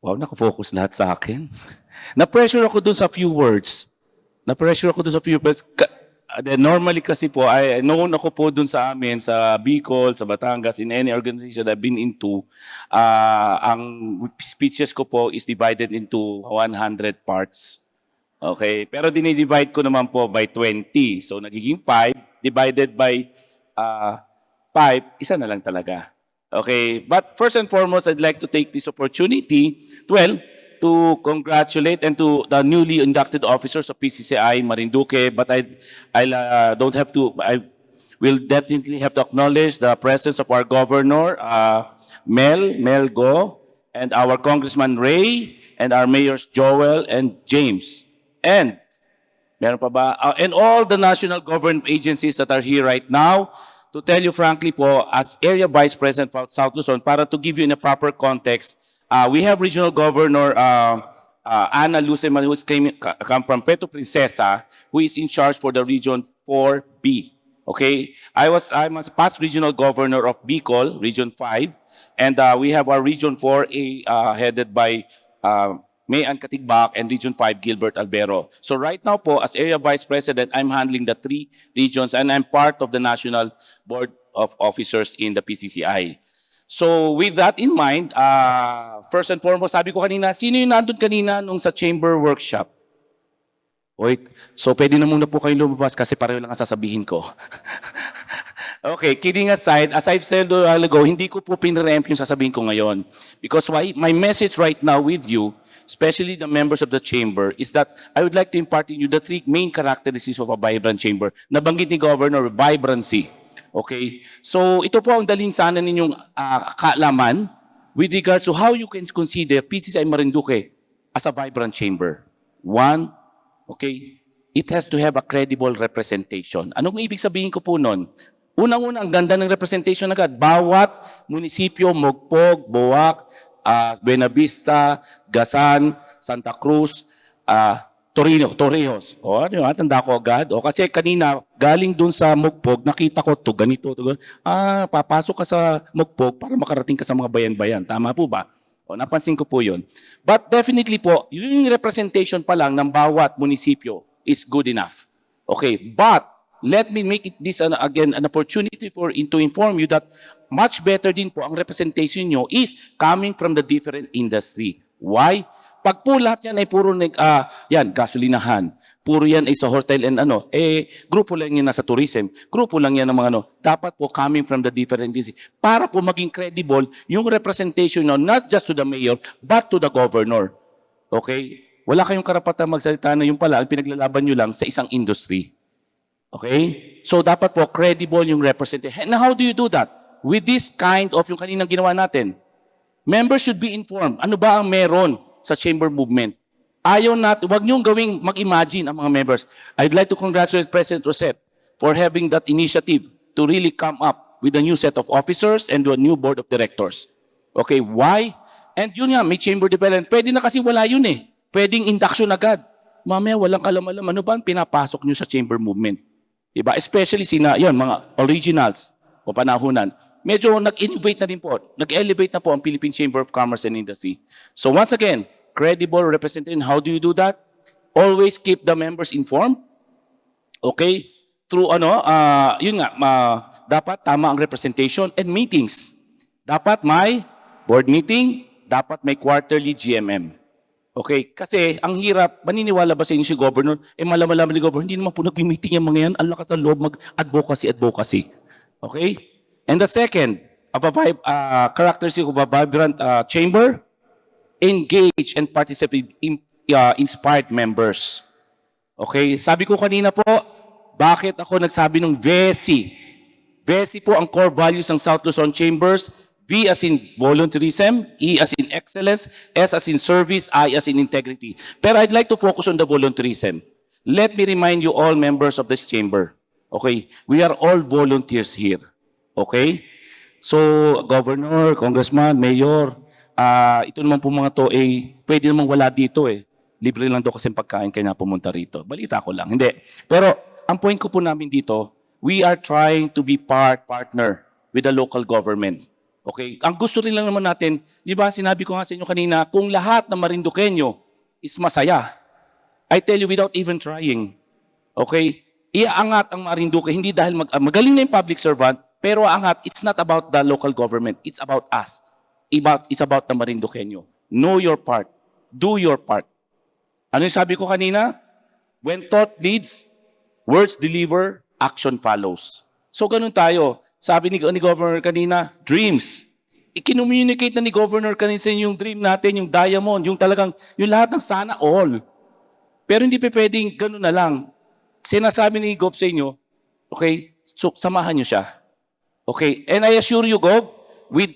Wow, nakafocus lahat sa akin. Na-pressure ako dun sa few words. Na-pressure ako dun sa few words. Normally kasi po, known ako po dun sa amin, sa Bicol, sa Batangas, in any organization I've been into, ang speeches ko po is divided into 100 parts. Okay? Pero dinidivide ko naman po by 20. So nagiging 5 divided by 5, isa na lang talaga. Okay, but first and foremost, I'd like to take this opportunity, to congratulate and to the newly inducted officers of PCCI Marinduque. But don't have to. I will definitely have to acknowledge the presence of our governor, Mel Go, and our Congressman Ray, and our mayors Joel and James, and meron pa ba? And all the national government agencies that are here right now. To tell you frankly po, as Area Vice President for South Luzon, para to give you in a proper context, we have Regional Governor Ana Luceman, who come from Puerto Princesa, who is in charge for the Region 4B. Okay, I'm a past Regional Governor of Bicol, Region 5, and we have our Region 4A headed by May Ann Katigbak and Region 5 Gilbert Albero. So right now po, as Area Vice President, I'm handling the 3 regions and I'm part of the National Board of Officers in the PCCI. So with that in mind, first and foremost, sabi ko kanina, sino yung nandun kanina nung sa chamber workshop? Wait, so pwede na muna po kayong lumabas kasi pareho lang ang sasabihin ko. Okay, kidding aside, as I've said a while ago, hindi ko po pinremp yung sasabihin ko ngayon. Because my message right now with you, especially the members of the chamber, is that I would like to impart in you the 3 main characteristics of a vibrant chamber. Nabanggit ni Governor, vibrancy. Okay? So ito po ang dalhin sana ninyong kaalaman with regards to how you can consider PCCI Marinduque as a vibrant chamber. 1, okay, it has to have a credible representation. Anong ibig sabihin ko po nun? Unang-una, ang ganda ng representation agad. Bawat munisipyo, Mogpog, Boac, Buenavista, Gasan, Santa Cruz, Torrijos. O, ano, tanda ko agad. O, kasi kanina, galing dun sa Mogpog, nakita ko to ganito. Papasok ka sa Mogpog para makarating ka sa mga bayan-bayan. Tama po ba? O, napansin ko po yun. But definitely po, yung representation pa lang ng bawat munisipyo is good enough. Okay, but let me make it this again an opportunity to inform you that much better din po ang representation nyo is coming from the different industry. Why? Pag po lahat yan ay puro gasolinahan, puro yan ay sa hotel and grupo lang yan nasa tourism, grupo lang yan ng mga dapat po coming from the different industry para po maging credible yung representation nyo, not just to the mayor, but to the governor. Okay? Wala kayong karapatan magsalita na yung pala, ang pinaglalaban nyo lang sa isang industry. Okay? So dapat po credible yung representation. And how do you do that? With this kind of yung kaninang ginawa natin. Members should be informed. Ano ba ang meron sa chamber movement? Ayaw natin, wag niyong gawing mag-imagine ang mga members. I'd like to congratulate President Rosette for having that initiative to really come up with a new set of officers and a new board of directors. Okay, why? And yun nga, may chamber development. Pwede na kasi wala yun eh. Pwedeng induction agad. Mamaya walang kalam-alam. Ano ba ang pinapasok niyo sa chamber movement? Diba? Especially mga originals o panahunan. Medyo nag-innovate na din po. Nag-elevate na po ang Philippine Chamber of Commerce and Industry. So once again, credible representation. How do you do that? Always keep the members informed. Okay? Through dapat tama ang representation and meetings. Dapat may board meeting, dapat may quarterly GMM. Okay? Kasi ang hirap, maniniwala ba sa inyo si Governor? Malaman ni Governor, hindi naman po nag-meeting yung mga yan. Ang lakas ng loob mag-advocacy. Okay? And the second, characteristic of a vibrant chamber, engage and participate in inspired members. Okay? Sabi ko kanina po, bakit ako nagsabi ng VESI? VESI po ang core values ng South Luzon Chambers. V as in volunteerism, E as in excellence, S as in service, I as in integrity. Pero I'd like to focus on the volunteerism. Let me remind you all members of this chamber. Okay? We are all volunteers here. Okay? So, Governor, Congressman, Mayor, ito naman po mga to, pwede namang wala dito eh. Libre lang daw kasi pagkain kaya pumunta rito. Balita ko lang. Hindi. Pero, ang point ko po namin dito, we are trying to be partner with the local government. Okay? Ang gusto rin lang naman natin, di ba sinabi ko nga sa inyo kanina, kung lahat ng Marinduqueño is masaya, I tell you without even trying, okay? Iaangat ang Marinduque, hindi dahil magaling na yung public servant, pero angat, it's not about the local government, it's about us. It's about the Marinduqueño. Know your part. Do your part. Ano yung sabi ko kanina? When thought leads, words deliver, action follows. So ganun tayo. Sabi ni Governor kanina, dreams. I-communicate na ni Governor kanina yung dream natin, yung diamond, yung talagang, yung lahat ng sana all. Pero hindi pa pwedeng ganun na lang. Sinasabi ni Gov sa inyo, okay, so samahan nyo siya. Okay, and I assure you, Gov, with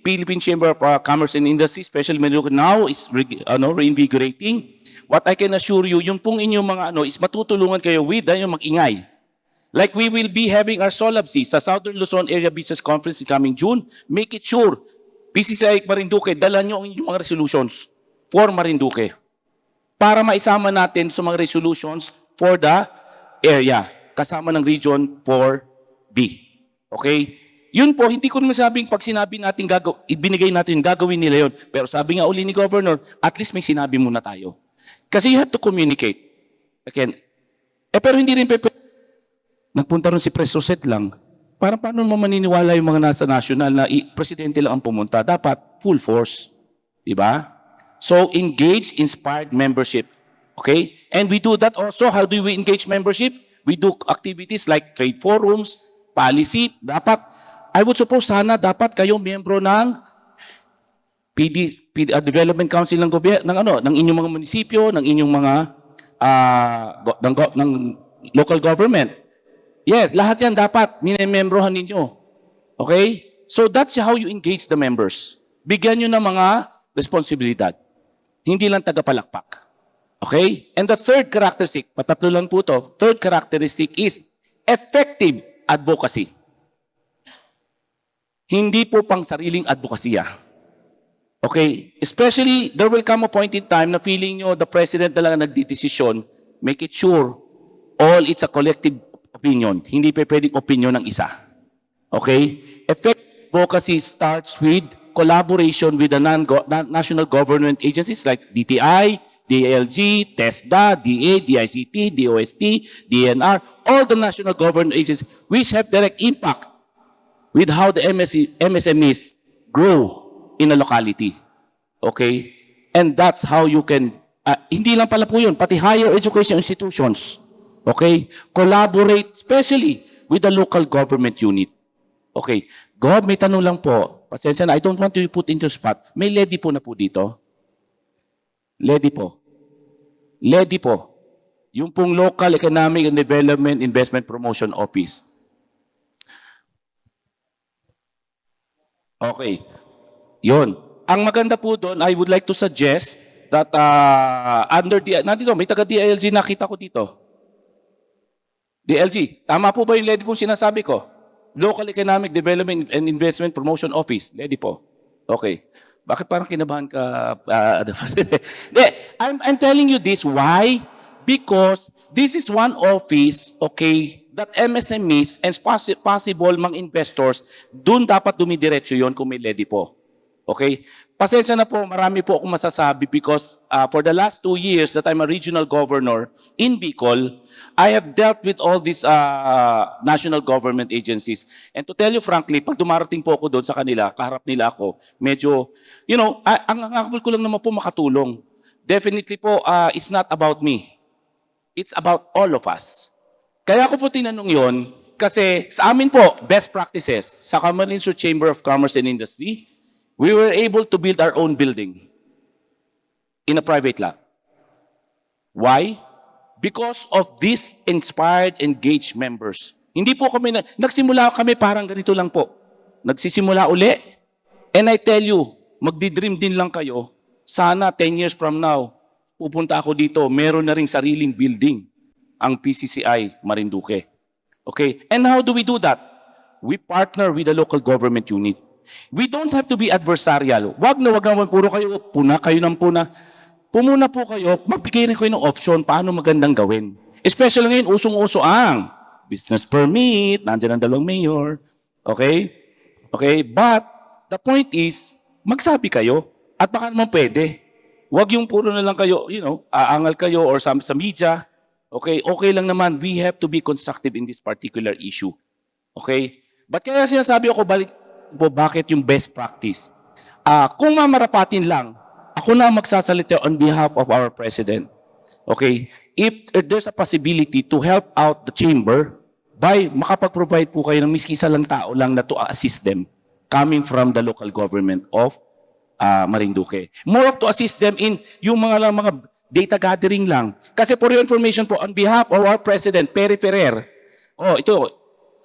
Philippine Chamber of Commerce and Industry, especially now is reinvigorating. What I can assure you, yung pong inyong mga is matutulungan kayo with yung mag-ingay. Like we will be having our SOLABC sa Southern Luzon Area Business Conference coming June. Make it sure, PCCI Marinduque, dala nyo ang inyong mga resolutions for Marinduque para maisama natin sa mga resolutions for the area kasama ng Region 4B. Okay? Yun po, hindi ko naman sabing pag sinabi natin ibinigay natin, gagawin nila yun. Pero sabi nga uli ni Governor, at least may sinabi muna tayo. Kasi you have to communicate. Again, pero hindi rin nagpunta rin si Pres Roset lang. Parang paano mo maniniwala yung mga nasa national na presidente lang ang pumunta? Dapat full force. Diba? So, engage inspired membership. Okay? And we do that also. How do we engage membership? We do activities like trade forums, policy. Dapat, I would suppose sana dapat kayong miyembro ng Development Council ng ng inyong mga munisipyo, ng inyong mga ng local government. Yes, lahat yan dapat minemembrohan ninyo. Okay? So that's how you engage the members. Bigyan nyo ng mga responsibilidad. Hindi lang tagapalakpak. Okay? And the third characteristic, patatlo lang po to, third characteristic is effective advocacy. Hindi po pang sariling advokasya. Okay? Especially, there will come a point in time na feeling nyo the president na lang nagdidesisyon, make it sure all it's a collective opinion. Hindi pa pwedeng opinion ng isa. Okay? Effective advocacy starts with collaboration with the national government agencies like DTI, DILG, TESDA, DA, DICT, DOST, DNR, all the national government agencies which have direct impact with how the MSMEs grow in a locality. Okay? And that's how you can, hindi lang pala po yun, pati higher education institutions. Okay? Collaborate, especially with the local government unit. Okay. Gov, may tanong lang po. Pasensya na, I don't want to be put into spot. May LEDI po na po dito? LEDI po. LEDI po. Yung pong Local Economic and Development Investment Promotion Office. Okay. Yun. Ang maganda po doon, I would like to suggest that under the, nandito, may taga-DILG nakita ko dito. DLG, tama po ba yung LEDI po sinasabi ko? Local Economic Development and Investment Promotion Office. LEDI po. Okay. Bakit parang kinabahan ka? I'm telling you this. Why? Because this is one office, okay, that MSMEs and possible mga investors, dun dapat dumidiretso yon kung may LEDI po. Okay? Pasensya na po, marami po akong masasabi because for the last 2 years that I'm a regional governor in Bicol, I have dealt with all these national government agencies. And to tell you frankly, pag dumarating po ako doon sa kanila, kaharap nila ako, medyo, you know, ang angakapal ko lang naman po makatulong. Definitely po, it's not about me. It's about all of us. Kaya ko po tinanong yon kasi sa amin po, best practices sa Camarines Sur Chamber of Commerce and Industry, we were able to build our own building in a private lot. Why? Because of these inspired, engaged members. Hindi po kami, nagsimula kami parang ganito lang po. Nagsisimula uli. And I tell you, magdi-dream din lang kayo, sana 10 years from now, pupunta ako dito, meron na ring sariling building ang PCCI Marinduque. Okay? And how do we do that? We partner with the local government unit. We don't have to be adversarial. Wag naman puro kayo, puna kayo ng puna. Pumuna po kayo, magbigay rin kayo ng option paano magandang gawin. Especially ngayon, usong-uso ang business permit, nandiyan ang dalawang mayor. Okay? Okay? But, the point is, magsabi kayo. At baka naman pwede. Huwag yung puro na lang kayo, aangal kayo or sa media. Okay, okay lang naman. We have to be constructive in this particular issue. Okay? But kaya sinasabi ako, bakit yung best practice? Kung mamarapatin lang, ako na magsasalita on behalf of our President. Okay? If there's a possibility to help out the chamber by makapag-provide po kayo ng miski isa lang tao lang na to assist them coming from the local government of Marinduque. More of to assist them in yung mga data gathering lang. Kasi for your information po, on behalf of our President, Perry Ferrer, ito,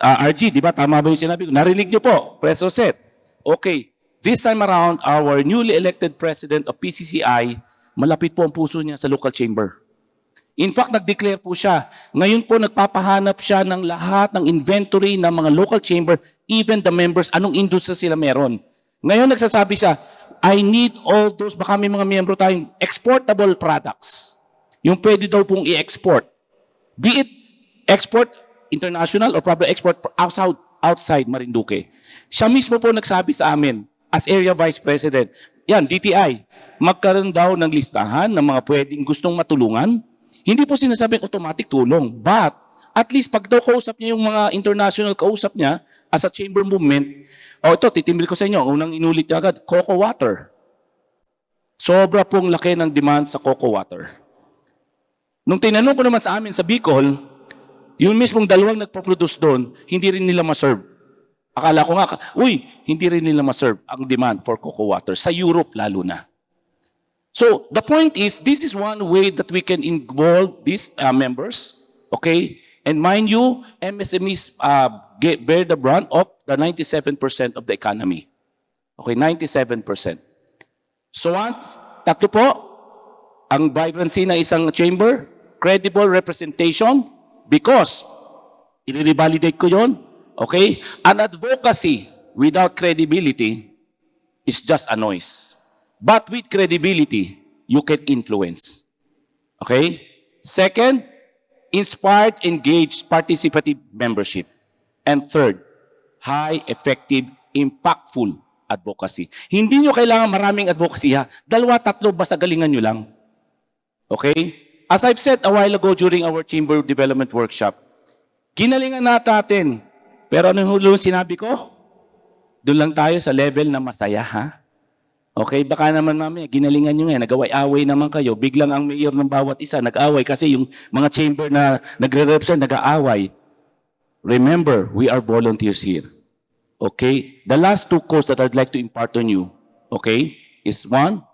RG, di ba? Tama ba yung sinabi ko? Narinig niyo po, Pres Josette. Okay, this time around, our newly elected President of PCCI, malapit po ang puso niya sa local chamber. In fact, nag-declare po siya. Ngayon po, nagpapahanap siya ng lahat ng inventory ng mga local chamber, even the members, anong industry sila meron. Ngayon, nagsasabi siya, I need all those, baka may mga miyembro tayong exportable products. Yung pwede daw pong i-export. Be it export international or probably export outside Marinduque. Siya mismo po nagsabi sa amin, as Area Vice President, yan, DTI, magkaroon daw ng listahan ng mga pwedeng gustong matulungan. Hindi po sinasabing automatic tulong, but at least pag daw kausap niya yung mga international kausap niya as a chamber movement, ito, titimbil ko sa inyo, unang inulit niya agad, cocoa water. Sobra pong laki ng demand sa cocoa water. Nung tinanong ko naman sa amin sa Bicol, yung mismong dalawang nagpo-produce doon, hindi rin nila ma-serve. Akala ko nga, hindi rin nila ma-serve ang demand for cocoa water. Sa Europe lalo na. So, the point is, this is one way that we can involve these members, okay? And mind you, MSMEs bear the brunt of the 97% of the economy. Okay, 97%. So once, tatlo po, ang vibrancy ng isang chamber, credible representation, because, i-revalidate ko yon, okay? An advocacy without credibility is just a noise. But with credibility, you can influence. Okay? Second, inspired, engaged, participative membership. And third, high, effective, impactful advocacy. Hindi nyo kailangan maraming advocacy ha. Dalawa, tatlo, basta galingan nyo lang. Okay? As I've said a while ago during our Chamber Development Workshop, ginalingan natin. Pero anong hulong sinabi ko? Doon lang tayo sa level na masaya ha. Okay, baka naman mamaya, ginalingan nyo nga, nag-away-away naman kayo, biglang ang mayor ng bawat isa nag-away kasi yung mga chamber na nagre-represent, nag-aaway. Remember, we are volunteers here. Okay? The last two quotes that I'd like to impart on you, okay, is one,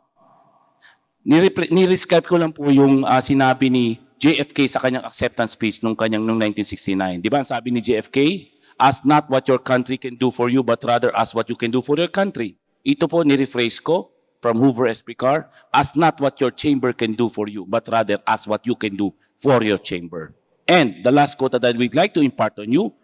nirescribe ko lang po yung sinabi ni JFK sa kanyang acceptance speech noong 1969. Di ba, ang sabi ni JFK, ask not what your country can do for you, but rather ask what you can do for your country. Ito po, nirephrase ko from Hoover S. Picard, ask not what your chamber can do for you, but rather ask what you can do for your chamber. And the last quote that I would like to impart on you,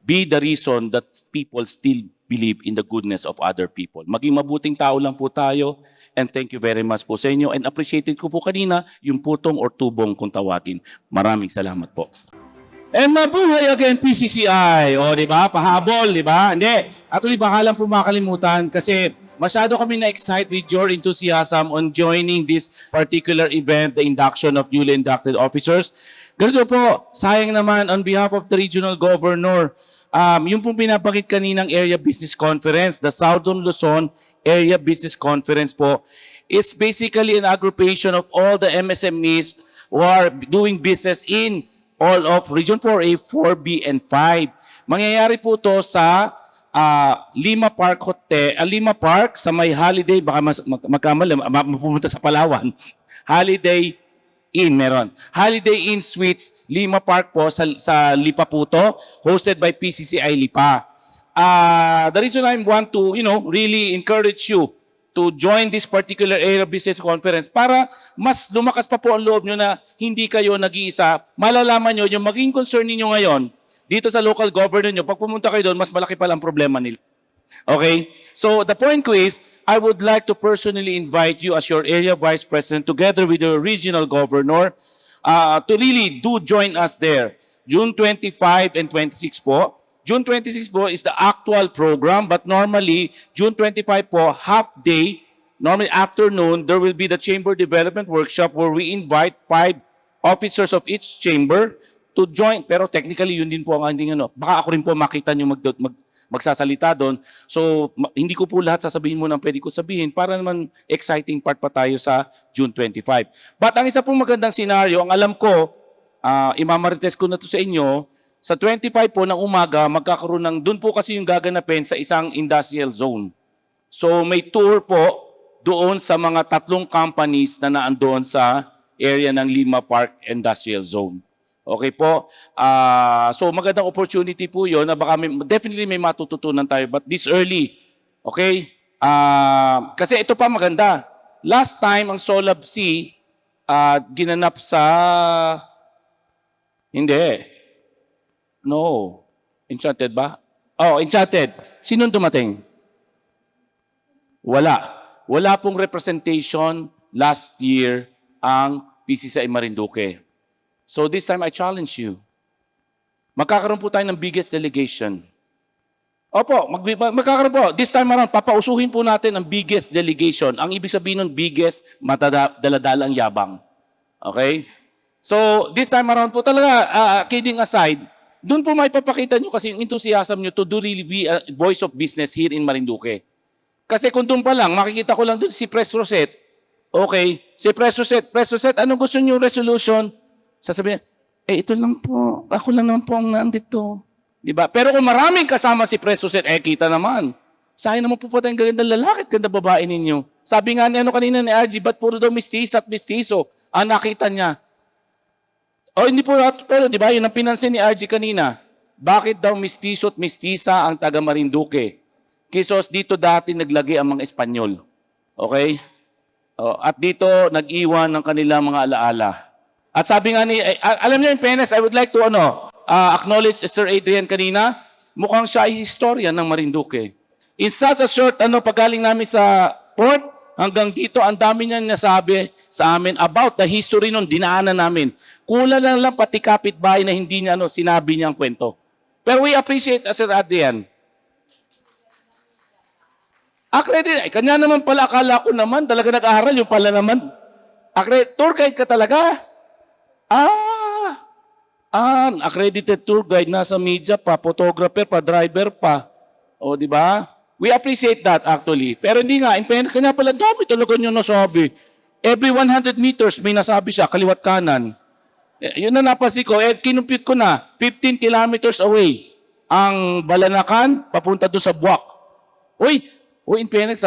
be the reason that people still believe in the goodness of other people. Maging mabuting tao lang po tayo, and thank you very much po sa inyo. And appreciated ko po kanina yung putong or tubong kung tawagin. Maraming salamat po. And mabuhay again, PCCI. O, di ba? Pahabol, di ba? Hindi. Actually, baka lang po makalimutan kasi masyado kami na-excite with your enthusiasm on joining this particular event, the induction of newly inducted officers. Ganito po, sayang naman on behalf of the Regional Governor, yung pong pinapakit kaninang Area Business Conference, the Southern Luzon Area Business Conference po, it's basically an aggregation of all the MSMEs who are doing business in all of Region 4A, 4B, and 5. Mangyayari po to sa Lima Park Hotel, Lima Park sa may Holiday, baka magkamali, mapupunta sa Palawan. Holiday Inn, meron. Holiday Inn Suites, Lima Park po sa Lipa po to, hosted by PCCI Lipa. The reason I want to, really encourage you to join this particular Area Business Conference para mas lumakas pa po ang loob nyo na hindi kayo nag-iisa. Malalaman nyo yung maging concern ninyo ngayon dito sa local government nyo. Pag pumunta kayo doon, mas malaki pa lang problema nila. Okay? So the point ko is, I would like to personally invite you as your Area Vice President together with your Regional Governor to really do join us there. June 25 and 26 po. June 26 po is the actual program, but normally, June 25 po, half day, normally afternoon, there will be the chamber development workshop where we invite 5 officers of each chamber to join. Pero technically, yun din po ang ating ano. Baka ako rin po makita nyo magsasalita doon. So, hindi ko po lahat sasabihin mo na pwede ko sabihin para naman exciting part pa tayo sa June 25. But ang isa pong magandang scenario, ang alam ko, imamarites ko na to sa inyo, sa 25 po ng umaga, magkakaroon ng, doon po kasi yung gaganapin sa isang industrial zone. So may tour po doon sa mga 3 companies na naandoon sa area ng Lima Park Industrial Zone. Okay po? So magandang opportunity po yun na baka definitely may matututunan tayo, but this early, okay? Kasi ito pa maganda. Last time, ang Solab C, ginanap sa, hindi. No. Enchanted ba? Oh, Enchanted. Sinong dumating? Wala. Wala pong representation last year ang PCCI Marinduque. So this time I challenge you. Magkakaroon po tayo ng biggest delegation. Opo, magkakaroon po. This time around, papausuhin po natin ang biggest delegation. Ang ibig sabihin ng biggest, matadala-dala ang yabang. Okay? So this time around po talaga, kidding aside, doon po may papakita nyo kasi yung enthusiasm nyo to do really be a voice of business here in Marinduque. Kasi kung doon pa lang, makikita ko lang doon si Pres Rosette. Okay, si Pres Rosette, anong gusto nyo resolution? Sasabihin, ito lang po, ako lang naman po ang nandito. Diba? Pero kung maraming kasama si Pres Rosette, kita naman. Sayang naman po tayong ganda lalaki at ganda babae ninyo. Sabi nga ni kanina ni RG, ba't puro daw mistisa at mistiso ang nakita niya? Hindi po, pero di ba, yun ang pinansin ni RG kanina. Bakit daw mistiso at mistisa ang taga Marinduque? Kisos dito dati naglagay ang mga Espanyol. Okay? At dito nag-iwan ng kanilang mga alaala. At sabi nga ni, alam niyo in fairness, I would like to acknowledge Sir Adrian kanina. Mukhang siya ay historian ng Marinduque. In such a short, pagaling namin sa port, hanggang dito, ang dami niya nasabi sa amin about the history nung dinaanan namin. Kulang lang pati kapitbahay na hindi niya sinabi niya ang kwento. Pero we appreciate Sir Adrian. Accredited. Kanya naman pala, akala ko naman, talaga nag-aaral, yung pala naman. Tour guide ka talaga? Accredited tour guide, nasa media pa, photographer pa, driver pa. O, di ba? We appreciate that actually. Pero hindi nga, kanya pala, dami talaga niyo nasabi. Every 100 meters, may nasabi siya, kaliwat kanan. Yun na napasi ko, kinumpute ko na, 15 kilometers away, ang Balanacan, papunta doon sa Buwak. Uy, in fairness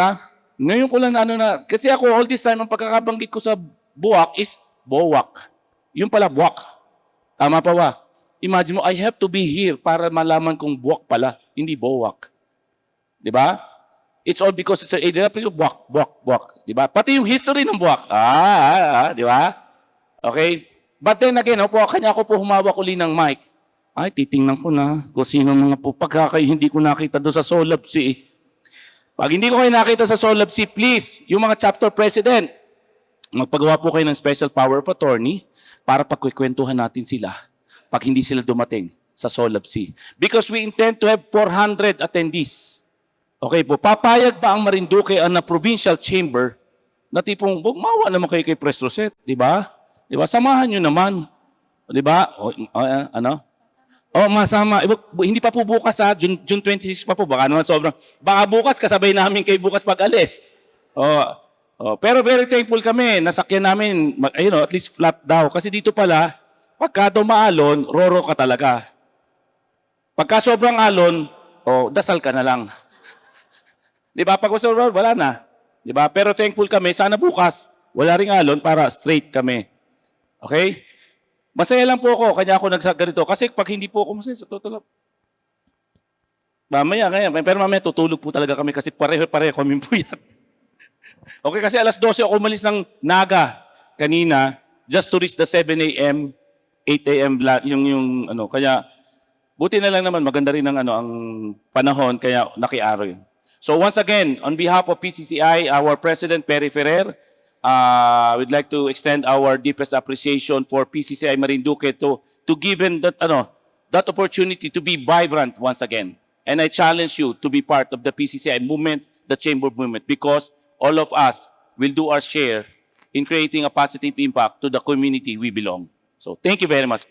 ngayon ko lang kasi ako all this time, ang pagkakabanggit ko sa Buwak is Bowak. Yung pala Buwak. Tama pa ba? Imagine mo, I have to be here para malaman kong Buwak pala, hindi Bowak. Diba? It's all because it's Buwak. Diba? Pati yung history ng Buwak. Diba? Okay? But then again, kanya ko po humawak uli ng mic. Ay, titingnan ko na kung sino mga po. Hindi ko nakita doon sa Solab C. Pag hindi ko kayo nakita sa Solab C, please, yung mga chapter president, magpagawa po kayo ng special power of attorney para pagkikwentuhan natin sila pag hindi sila dumating sa Solab C. Because we intend to have 400 attendees. Okay po, papayag ba ang Marinduque na provincial chamber na tipong, mawa naman kayo kay Pres Rosette, di ba? Di ba? Samahan nyo naman. Di ba? Masama. Hindi pa po bukas June 26 pa po. Baka naman sobrang. Baka bukas kasabay namin kayo bukas pag-alis. Pero very thankful kami. Nasakyan namin, at least flat daw. Kasi dito pala, pagka daw maalon, roro ka talaga. Pagka sobrang alon, dasal ka na lang. Di ba? Pag sobrang wala na. Di ba? Pero thankful kami. Sana bukas, wala ring alon para straight kami. Okay? Masaya lang po ako, kanya ako nagsaganito. Kasi pag hindi po ako masaya, tutulog. Pero mamaya tutulog po talaga kami kasi pareho kami po yan. Okay, kasi alas 12 ako umalis ng Naga kanina just to reach the 7 a.m., 8 a.m. Kaya buti na lang naman, maganda rin ang panahon, kaya nakiaraw yun. So once again, on behalf of PCCI, our President Perry Ferrer, we'd like to extend our deepest appreciation for PCCI Marinduque to given that that opportunity to be vibrant once again. And I challenge you to be part of the PCCI movement, the chamber movement, because all of us will do our share in creating a positive impact to the community we belong. So thank you very much.